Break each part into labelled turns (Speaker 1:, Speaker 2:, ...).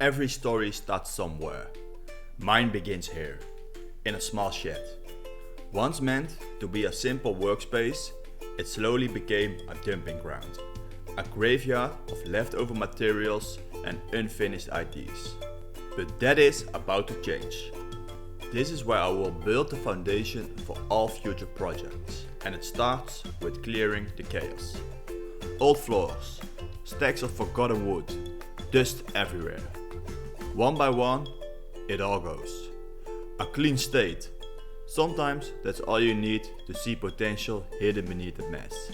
Speaker 1: Every story starts somewhere. Mine begins here, in a small shed. Once meant to be a simple workspace, it slowly became a dumping ground. A graveyard of leftover materials and unfinished ideas. But that is about to change. This is where I will build the foundation for all future projects. And it starts with clearing the chaos. Old floors, stacks of forgotten wood, dust everywhere. One by one, it all goes. A clean state. Sometimes that's all you need to see potential hidden beneath the mess.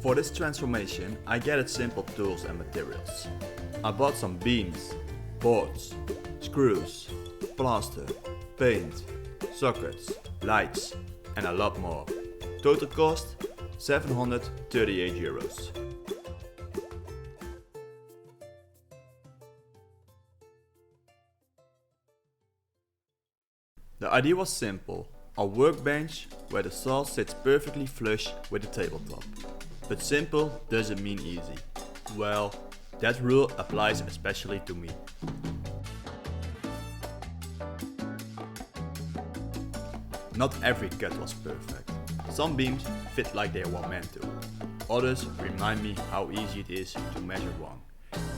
Speaker 1: For this transformation, I gathered simple tools and materials. I bought some beams, boards, screws, plaster, paint, sockets, lights and a lot more. Total cost €738. The idea was simple, a workbench where the saw sits perfectly flush with the tabletop. But simple doesn't mean easy. Well, that rule applies especially to me. Not every cut was perfect. Some beams fit like they were meant to. Others remind me how easy it is to measure one.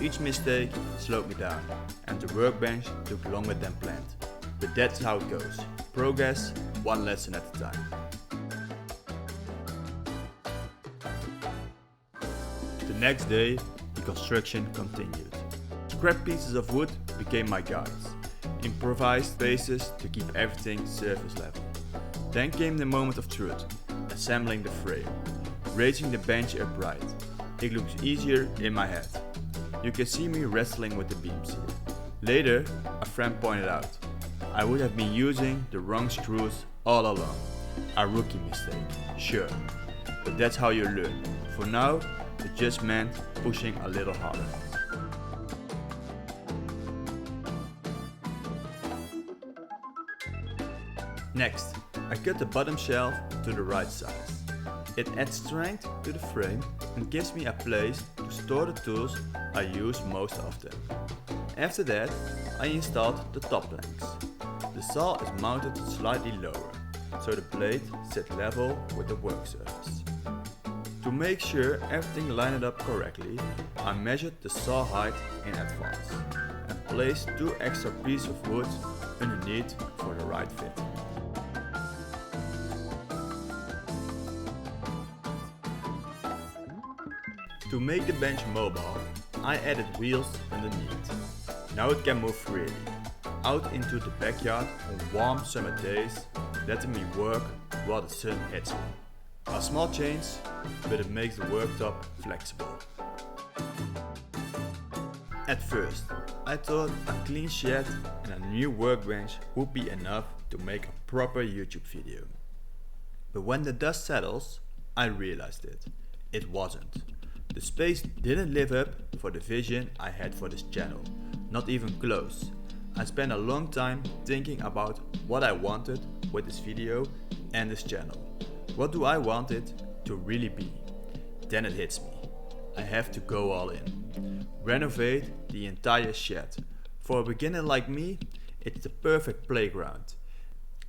Speaker 1: Each mistake slowed me down and the workbench took longer than planned. But that's how it goes. Progress, one lesson at a time. The next day, the construction continued. Scrap pieces of wood became my guides. Improvised spaces to keep everything surface level. Then came the moment of truth, assembling the frame, raising the bench upright. It looks easier in my head. You can see me wrestling with the beams here. Later, a friend pointed out, I would have been using the wrong screws all along. A rookie mistake, sure, but that's how you learn. For now, it just meant pushing a little harder. Next, I cut the bottom shelf to the right size. It adds strength to the frame and gives me a place to store the tools I use most often. After that, I installed the top planks. The saw is mounted slightly lower, so the blade sits level with the work surface. To make sure everything lined up correctly, I measured the saw height in advance and placed 2 extra pieces of wood underneath for the right fit. To make the bench mobile, I added wheels underneath. Now it can move freely, out into the backyard on warm summer days, letting me work while the sun hits me. A small change, but it makes the worktop flexible. At first, I thought a clean shed and a new workbench would be enough to make a proper YouTube video. But when the dust settles, I realized it. It wasn't. The space didn't live up for the vision I had for this channel, not even close. I spent a long time thinking about what I wanted with this video and this channel. What do I want it to really be? Then it hits me. I have to go all in. Renovate the entire shed. For a beginner like me, it's the perfect playground.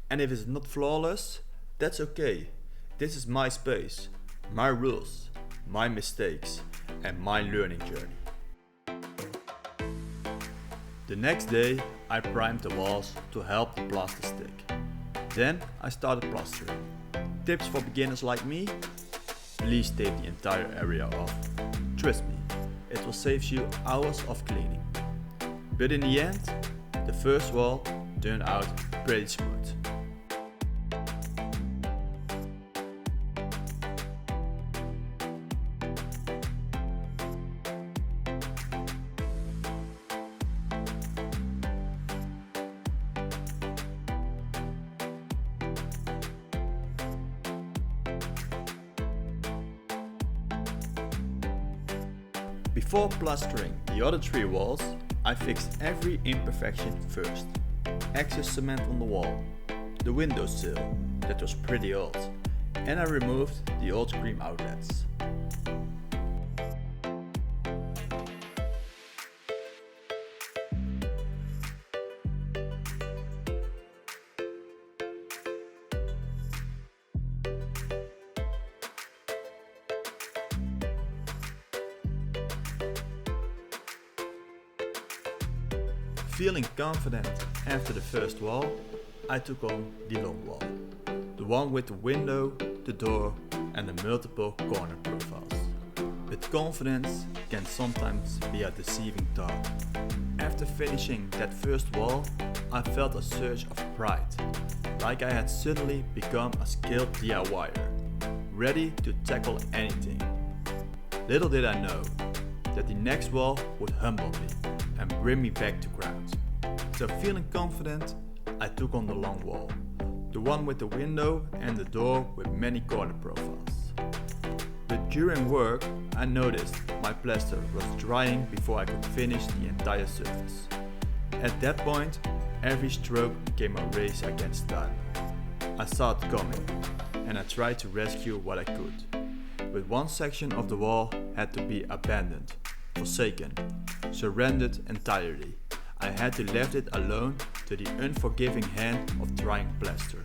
Speaker 1: And if it's not flawless, that's okay. This is my space, my rules, my mistakes, and my learning journey. The next day, I primed the walls to help the plaster stick. Then I started plastering. Tips for beginners like me? Please tape the entire area off. Trust me, it will save you hours of cleaning. But in the end, the first wall turned out pretty smooth. Before plastering the other 3 walls, I fixed every imperfection first. Excess cement on the wall, the windowsill that was pretty old, and I removed the old screen outlets. Feeling confident after the first wall, I took on the long wall. The one with the window, the door and the multiple corner profiles. But confidence can sometimes be a deceiving thought. After finishing that first wall, I felt a surge of pride, like I had suddenly become a skilled DIYer, ready to tackle anything. Little did I know that the next wall would humble me and bring me back to ground. So feeling confident, I took on the long wall, the one with the window and the door with many corner profiles. But during work, I noticed my plaster was drying before I could finish the entire surface. At that point, every stroke became a race against time. I saw it coming, and I tried to rescue what I could. But one section of the wall had to be abandoned, forsaken, surrendered entirely. I had to leave it alone to the unforgiving hand of drying plaster.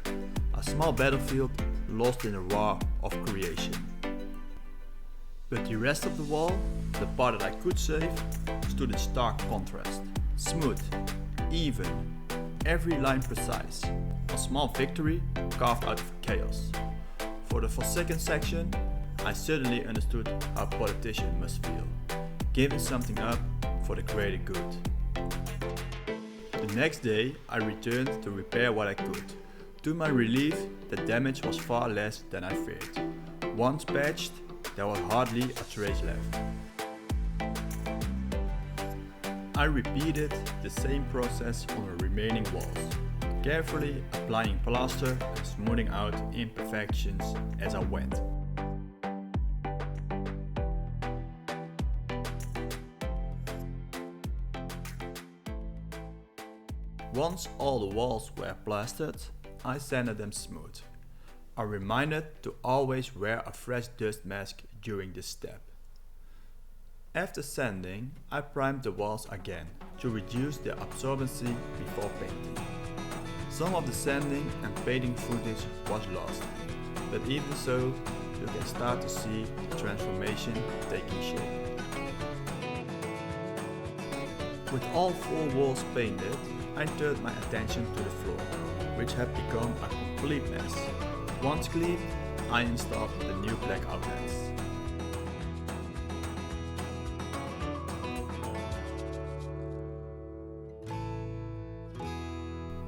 Speaker 1: A small battlefield lost in the war of creation. But the rest of the wall, the part that I could save, stood in stark contrast. Smooth, even, every line precise. A small victory carved out of chaos. For the forsaken section, I suddenly understood how a politician must feel, giving something up for the greater good. The next day, I returned to repair what I could. To my relief, the damage was far less than I feared. Once patched, there was hardly a trace left. I repeated the same process on the remaining walls, carefully applying plaster and smoothing out imperfections as I went. Once all the walls were plastered, I sanded them smooth. I reminded to always wear a fresh dust mask during this step. After sanding, I primed the walls again to reduce their absorbency before painting. Some of the sanding and painting footage was lost, but even so, you can start to see the transformation taking shape. With all 4 walls painted, I turned my attention to the floor, which had become a complete mess. Once cleaned, I installed the new black outlets.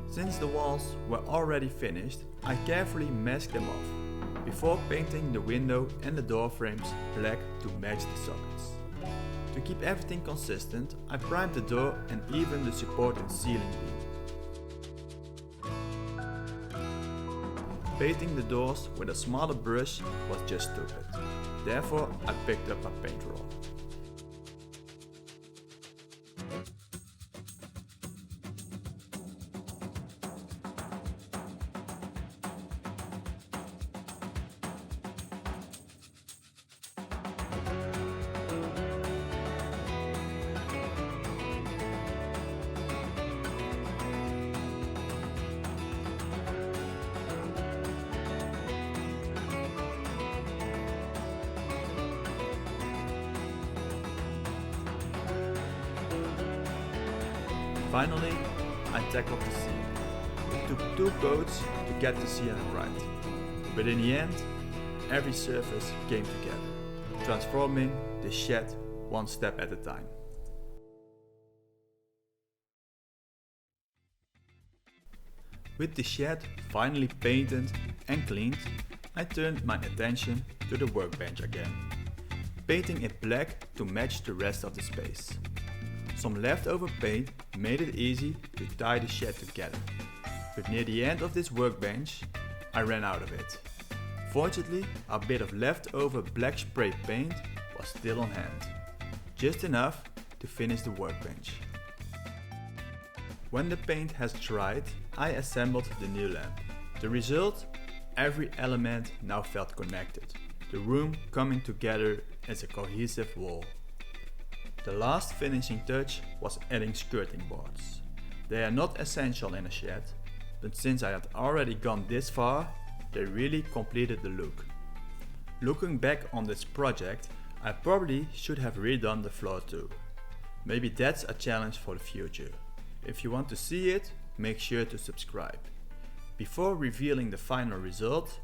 Speaker 1: Since the walls were already finished, I carefully masked them off, before painting the window and the door frames black to match the sockets. To keep everything consistent, I primed the door and even the support and ceiling beam. Painting the doors with a smaller brush was just stupid. Therefore, I picked up a paint roll. Finally, I tackled the ceiling. It took 2 coats to get the ceiling right, but in the end, every surface came together, transforming the shed one step at a time. With the shed finally painted and cleaned, I turned my attention to the workbench again, painting it black to match the rest of the space. Some leftover paint made it easy to tie the shed together, but near the end of this workbench, I ran out of it. Fortunately, a bit of leftover black spray paint was still on hand, just enough to finish the workbench. When the paint has dried, I assembled the new lamp. The result? Every element now felt connected, the room coming together as a cohesive wall. The last finishing touch was adding skirting boards. They are not essential in a shed, but since I had already gone this far, they really completed the look. Looking back on this project, I probably should have redone the floor too. Maybe that's a challenge for the future. If you want to see it, make sure to subscribe. Before revealing the final result,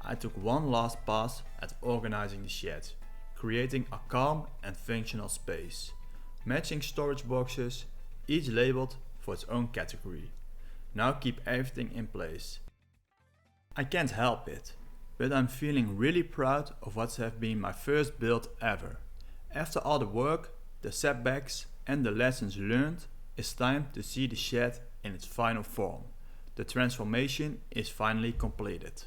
Speaker 1: I took one last pass at organizing the shed, creating a calm and functional space. Matching storage boxes, each labeled for its own category. Now keep everything in place. I can't help it, but I'm feeling really proud of what has been my first build ever. After all the work, the setbacks and the lessons learned, it's time to see the shed in its final form. The transformation is finally completed.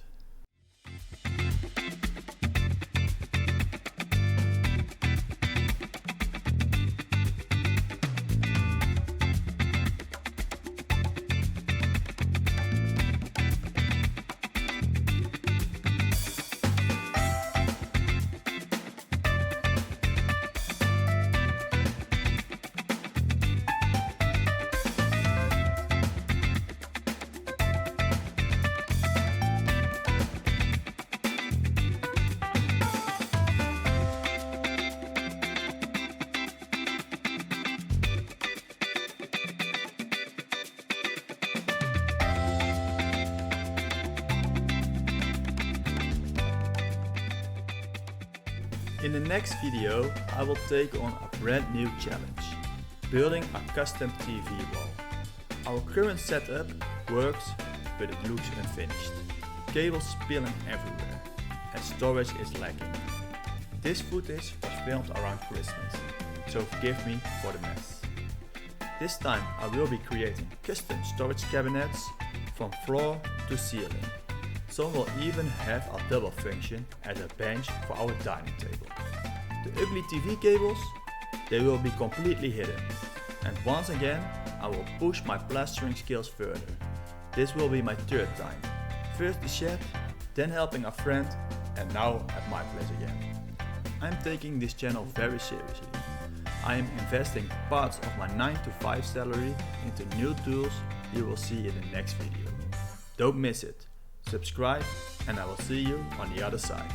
Speaker 1: In the next video, I will take on a brand new challenge, building a custom TV wall. Our current setup works, but it looks unfinished. Cables spilling everywhere, and storage is lacking. This footage was filmed around Christmas, so forgive me for the mess. This time I will be creating custom storage cabinets from floor to ceiling. Some will even have a double function as a bench for our dining table. The ugly TV cables, they will be completely hidden. And once again, I will push my plastering skills further. This will be my third time. First the shed, then helping a friend, and now at my place again. I'm taking this channel very seriously. I am investing parts of my 9 to 5 salary into new tools you will see in the next video. Don't miss it. Subscribe and I will see you on the other side.